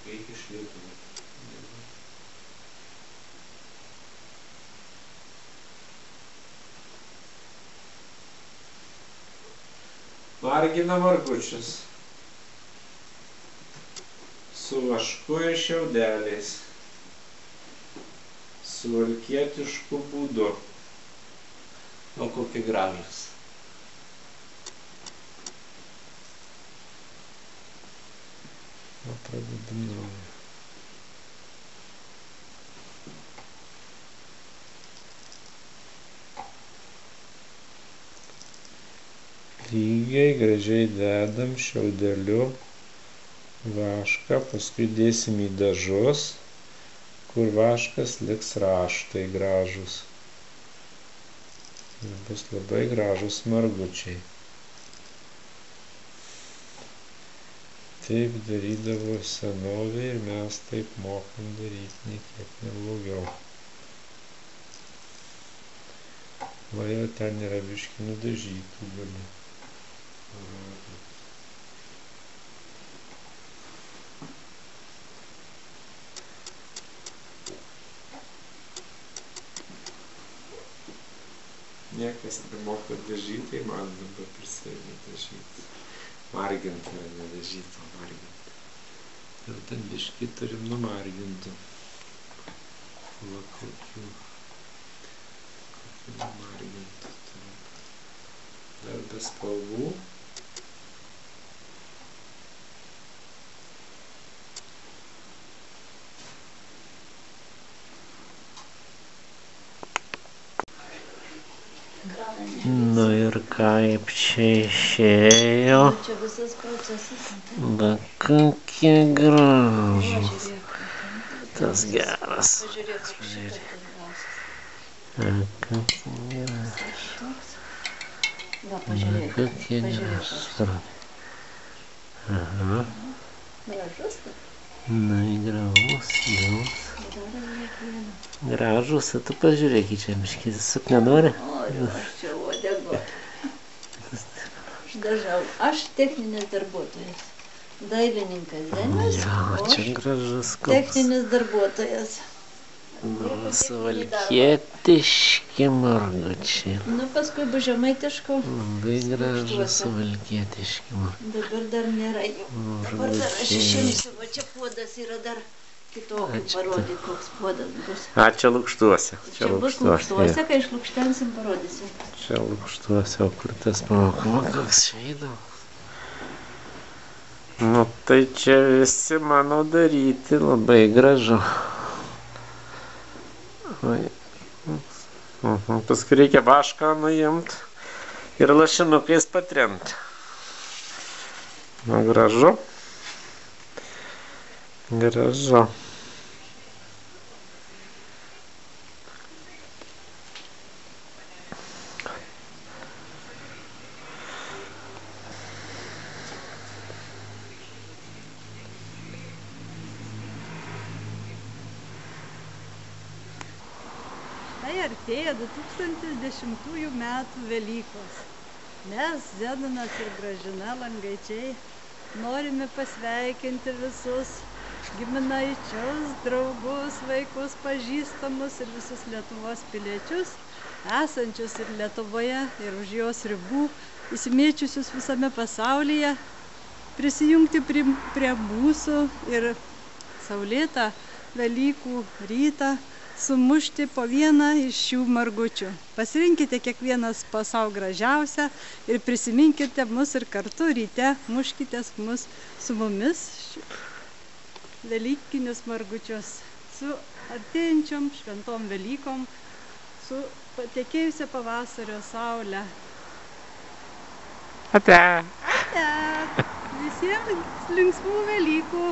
Kaip iš Lietuvos. Margina margučius su vašku ir šiaudeliais, suvalkietišku būdu. O kokie gražūs. O pradedam naują. Lygiai gražiai dedam šiaudeliu vašką, paskui dėsim į dažus, kur vaškas liks raštai gražus. Ir bus labai gražus margučiai. Taip darydavo senovė ir mes taip mokam daryti, niekiek neblogiau. Va jau ten yra biškį nudažytų gali. Niekas nemoka dažyti, tai man dabar prisėdė dažyti. Marginti, ar nedažyti, o marginti. Ir ten biškį turim numargintų. Va kokių numargintų turim. Dar be spalvų. Nu ir kaip čia išėjo. Čia visas procesas. Va kokie gražūs. Tas geras. Pažiūrėk, šitas Kokie gražūs. Va, pažiūrėk. Kokie gražūs. Aha. Gražus? Na, gražus, gražus. Gražus, o tu pažiūrėk į čia, miškį, suk nenori? O, aš čia uodego. Dažau. Aš techninis darbuotojas. Dailininkas Zenius, Jo, o čia aš gražus koks. techninis darbuotojas. Nu, suvalkietiški margučiai. Nu, paskui bus žemaitiško. Labai gražus suvalkietiški margučiai. Dabar dar nėra jų. Dabar dar aš išimsiu. Va čia puodas yra dar kitokį parodyti, koks puodas bus. A, čia lukštuose. Čia bus lukštuose, kai išlukštensim, parodysim. Čia lukštuose, o kur tas pamokama, koks šeido. Nu, tai čia visi mano daryti, labai gražu. Paskui reikia vašką nuimti ir lašinukais patremti. Nu, gražu. Gražu. Tai artėja 2010 metų Velykos. Mes, Zenonas ir Gražina Langaičiai, norime pasveikinti visus giminaičius, draugus, vaikus, pažįstamus ir visus Lietuvos piliečius, esančius ir Lietuvoje, ir už jos ribų, įsimėčiusius visame pasaulyje, prisijungti prie mūsų ir saulėtą Velykų rytą sumušti po vieną iš šių margučių. Pasirinkite kiekvienas po savo gražiausią ir prisiminkite mus ir kartu ryte muškite mus su mumis velykinius margučius. Su artėjančiom šventom Velykom, su patekėjusia pavasario saule. Ate. Ate. Visiems linksmų Velykų.